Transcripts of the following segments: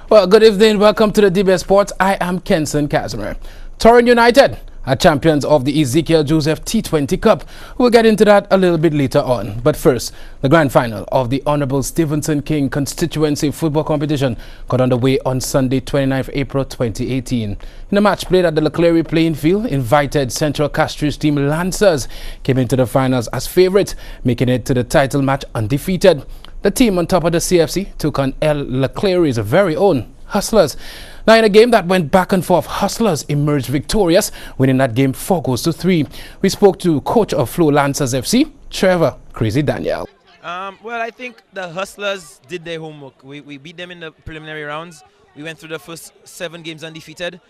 Well, good evening. Welcome to the DBS Sports. I am Kenson Casimir. Torrent United are champions of the Ezekiel Joseph T20 Cup. We'll get into that a little bit later on. But first, the grand final of the Honorable Stephenson King Constituency Football Competition got underway on Sunday, 29th April 2018. In a match played at the Leclerc playing field, invited Central Castries team Lancers came into the finals as favourites, making it to the title match undefeated. The team on top of the CFC took on El Leclerc's very own Hustlers. Now, in a game that went back and forth, Hustlers emerged victorious, winning that game 4-3. We spoke to coach of Flow Lancers FC, Trevor Crazy Daniel. Well, I think the Hustlers did their homework. We beat them in the preliminary rounds. We went through the first 7 games undefeated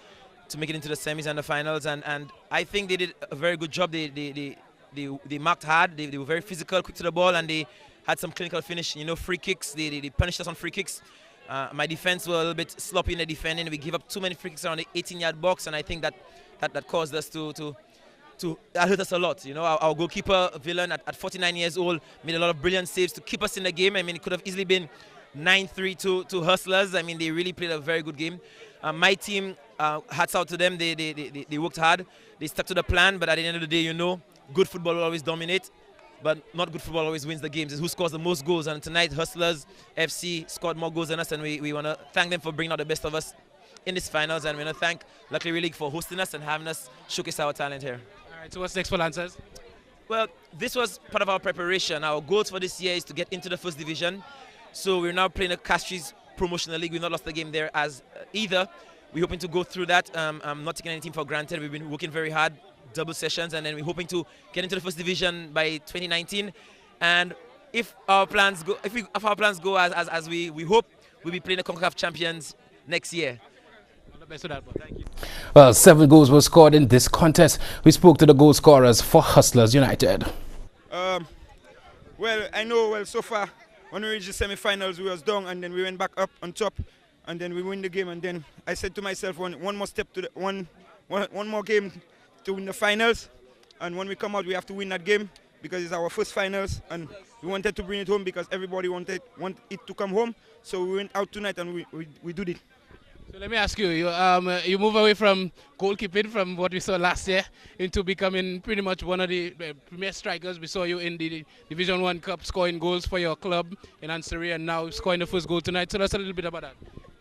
to make it into the semis and the finals, and I think they did a very good job. They marked hard. They were very physical, quick to the ball, and they had some clinical finish. You know, free kicks. They punished us on free kicks. My defense were a little bit sloppy in the defending. We gave up too many free kicks around the 18-yard box, and I think that caused us that hurt us a lot. You know, our goalkeeper Villain at 49 years old made a lot of brilliant saves to keep us in the game. I mean, it could have easily been 9-3 to Hustlers. I mean, they really played a very good game. My team, hats out to them. They worked hard. They stuck to the plan, but at the end of the day, you know, good football will always dominate. But not good football always wins the games. It's who scores the most goals. And tonight, Hustlers FC scored more goals than us, and we want to thank them for bringing out the best of us in this finals. And we want to thank Luckily League for hosting us and having us showcase our talent here. All right, so what's next for Lancers? Well, this was part of our preparation. Our goals for this year is to get into the first division. So we're now playing the Castries Promotional League. We've not lost the game there as either. We're hoping to go through that. I'm not taking anything for granted. We've been working very hard. Double sessions, and then we're hoping to get into the first division by 2019. And if our plans go, as we hope, we'll be playing the CONCACAF champions next year. Thank you. Well, 7 goals were scored in this contest. We spoke to the goal scorers for Hustlers United. Well, I know. Well, so far when we reached the semi-finals, we was down, and then we went back up on top, and then we win the game. And then I said to myself, one more step to the one more game to win the finals, and when we come out we have to win that game because it's our first finals, and we wanted to bring it home because everybody want it to come home. So we went out tonight and we did it. So let me ask you, you move away from goalkeeping, from what we saw last year, into becoming pretty much one of the premier strikers. We saw you in the Division 1 Cup scoring goals for your club in Ansari, and now scoring the first goal tonight. So that's a little bit about that.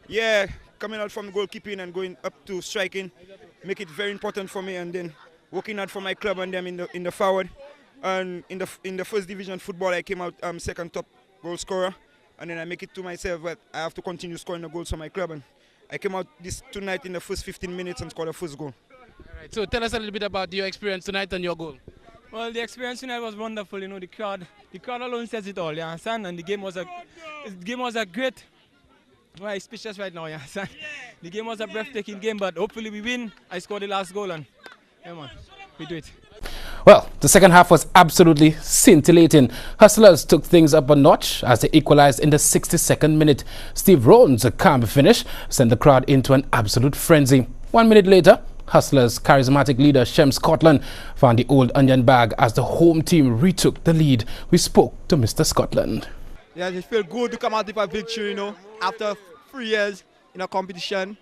Yeah, coming out from goalkeeping and going up to striking make it very important for me, and then working hard for my club and them in the forward. And in the first division football, I came out second top goal scorer, and then I make it to myself that I have to continue scoring the goals for my club, and I came out tonight in the first 15 minutes and scored the first goal. All right, so tell us a little bit about your experience tonight and your goal. Well, the experience tonight was wonderful. You know, the crowd alone says it all. You understand? And the game was a great. Well, I'm speechless right now, yeah. The game was a breathtaking game, but hopefully we win. I scored the last goal, and yeah, man, we do it. Well, the second half was absolutely scintillating. Hustlers took things up a notch as they equalized in the 62nd minute. Steve Rowan's calm finish sent the crowd into an absolute frenzy. 1 minute later, Hustlers' charismatic leader Shem Scotland found the old onion bag as the home team retook the lead. We spoke to Mr. Scotland. Yeah, it feels good to come out with a victory, you know. After 3 years in a competition,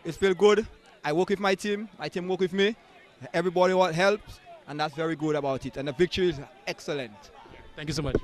it feels good. I work with my team work with me. Everybody helps, and that's very good about it. And the victory is excellent. Thank you so much.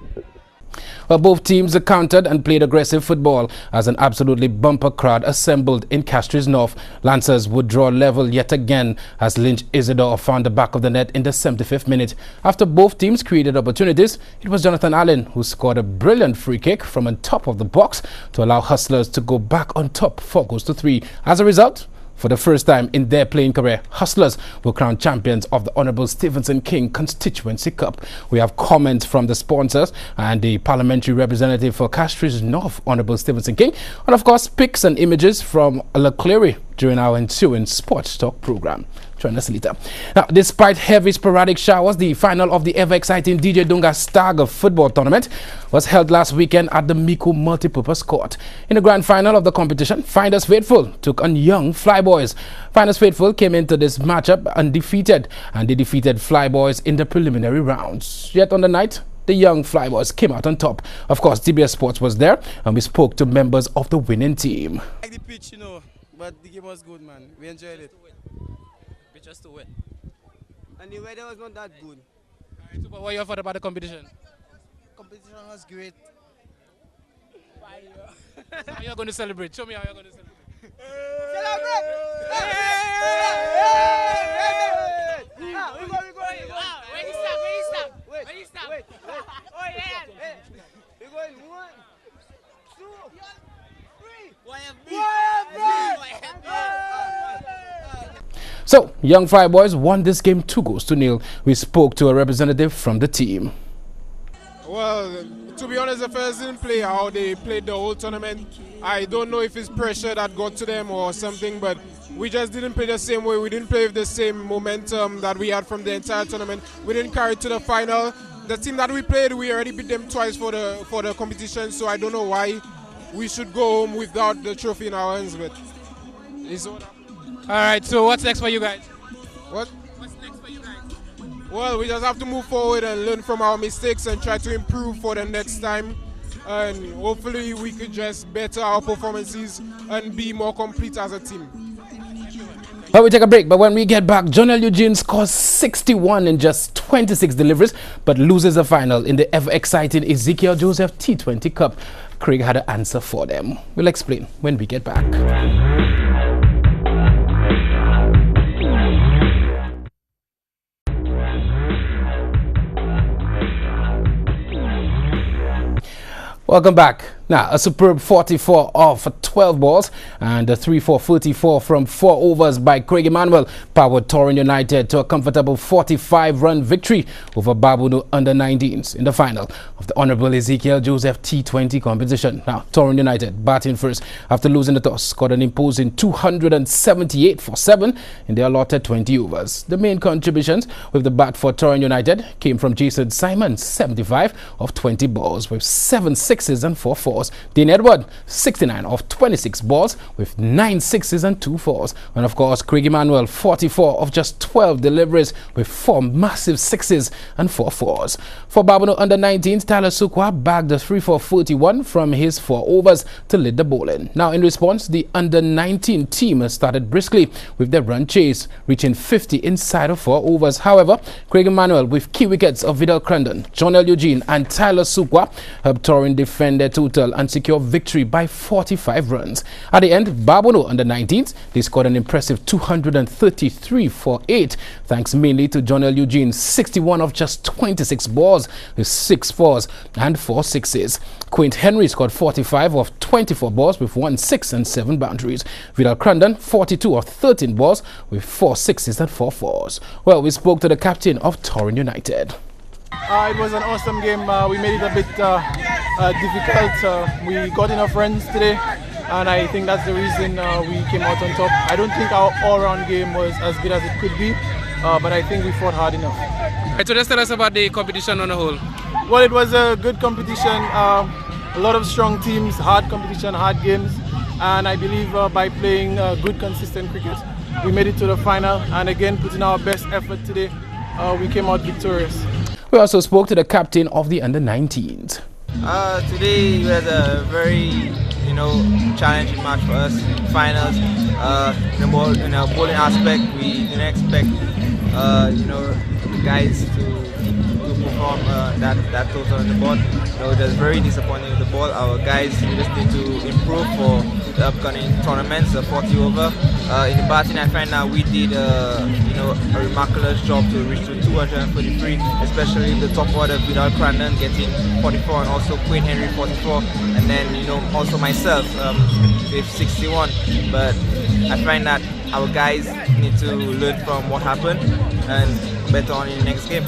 Well, both teams countered and played aggressive football as an absolutely bumper crowd assembled in Castries North. Lancers would draw level yet again as Lynch Isidore found the back of the net in the 75th minute. After both teams created opportunities, it was Jonathan Allen who scored a brilliant free kick from on top of the box to allow Hustlers to go back on top 4-3. As a result, for the first time in their playing career, Hustlers were crowned champions of the Honorable Stephenson King Constituency Cup. We have comments from the sponsors and the parliamentary representative for Castries North, Honorable Stephenson King, and of course pics and images from Leclerc during our ensuing Sports Talk program. Join us later. Now, despite heavy sporadic showers, the final of the ever-exciting DJ Dunga Stag football tournament was held last weekend at the Mico Multipurpose Court. In the grand final of the competition, Finders Faithful took on Young Flyboys. Finders Faithful came into this matchup undefeated, and they defeated Flyboys in the preliminary rounds. Yet on the night, the young Flyboys came out on top. Of course, DBS Sports was there, and we spoke to members of the winning team. I like the pitch, you know, but the game was good, man. We enjoyed it. Pitch was too wet. And the weather was not that good. Alright, so what you thought about the competition? Competition was great. So how are you going to celebrate? Show me how you're going to celebrate. So, Young Flyboys won this game 2-0. We spoke to a representative from the team. Well, to be honest, the first didn't play how they played the whole tournament. I don't know if it's pressure that got to them or something, but we just didn't play the same way. We didn't play with the same momentum that we had from the entire tournament. We didn't carry it to the final. The team that we played, we already beat them twice for the competition, so I don't know why we should go home without the trophy in our hands. But it's all. All right, so what's next for you guys? What? What's next for you guys? Well, we just have to move forward and learn from our mistakes and try to improve for the next time. And hopefully we could just better our performances and be more complete as a team. Well, we take a break, but when we get back, Jonel Eugene scores 61 in just 26 deliveries, but loses the final in the ever-exciting Ezekiel Joseph T20 Cup. Craig had an answer for them. We'll explain when we get back. Welcome back. Now, a superb 44 off 12 balls and a 3-4-34 from 4 overs by Craig Emmanuel powered Torrens United to a comfortable 45-run victory over Babonneau under-19s in the final of the Honorable Ezekiel Joseph T20 competition. Now, Torrens United batting first after losing the toss scored an imposing 278 for 7 in their allotted 20 overs. The main contributions with the bat for Torrens United came from Jason Simon, 75 of 20 balls with 7 sixes and 4 fours. Dean Edward, 69 of 26 balls with 9 sixes and 2 fours. And of course, Craig Emmanuel, 44 of just 12 deliveries with 4 massive sixes and 4 fours. For Babonneau under-19s, Tyler Sukwa bagged a 3-4-41 from his 4 overs to lead the bowling. Now, in response, the under-19 team started briskly with their run chase, reaching 50 inside of 4 overs. However, Craig Emmanuel, with key wickets of Vidal Crandon, Jonel Eugene and Tyler Sukwa, helped Torrens defend their total and secure victory by 45 runs. At the end, Babonneau under-19s, they scored an impressive 233 for 8, thanks mainly to Jonel Eugene's 61 of just 26 balls with 6 fours and 4 sixes. Quint Henry scored 45 of 24 balls with 1 6 and 7 boundaries. Vidal Crandon, 42 of 13 balls with 4 sixes and 4 fours. Well, we spoke to the captain of Torrens United. It was an awesome game. We made it a bit difficult. We got enough runs today, and I think that's the reason we came out on top. I don't think our all-round game was as good as it could be, but I think we fought hard enough. Right, so just tell us about the competition on the whole. Well, it was a good competition. A lot of strong teams, hard competition, hard games, and I believe by playing good, consistent cricket, we made it to the final, and again, putting our best effort today, we came out victorious. We also spoke to the captain of the under-19s. Today was a very, challenging match for us. Finals, in a bowling aspect, we didn't expect, the guys to perform that total on the board. It was very disappointing with the ball. Our guys just need to improve for the upcoming tournaments, the 40 over. In the batting, I find that we did a remarkable job to reach to 243, especially the top order, Vidal Crandon getting 44 and also Quinn Henry 44, and then also myself with 61. But I find that our guys need to learn from what happened and better on in the next game.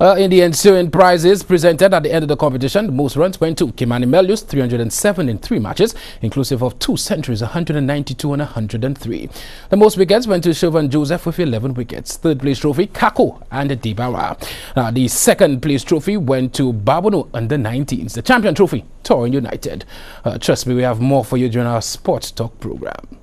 In the ensuing prizes presented at the end of the competition, the most runs went to Kimani Melius, 307 in 3 matches, inclusive of 2 centuries, 192 and 103. The most wickets went to Shovan Joseph with 11 wickets. Third place trophy, Kako and Dibara. Now, the second place trophy went to Babonneau under-19s. The champion trophy, Torrens United. Trust me, we have more for you during our Sports Talk program.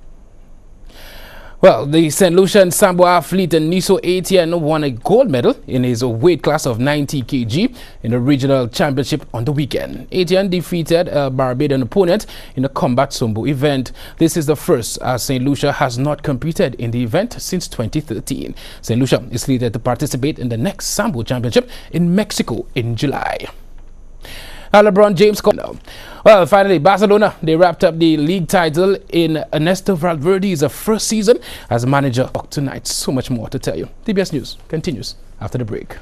Well, the St. Lucian Sambo athlete Niso Etienne won a gold medal in his weight class of 90 kg in the regional championship on the weekend. Etienne defeated a Barbadian opponent in a combat Sambo event. This is the first as St. Lucia has not competed in the event since 2013. St. Lucia is slated to participate in the next Sambo championship in Mexico in July. LeBron James. Well, finally, Barcelona, they wrapped up the league title in Ernesto Valverde's first season as manager tonight. So much more to tell you. DBS News continues after the break.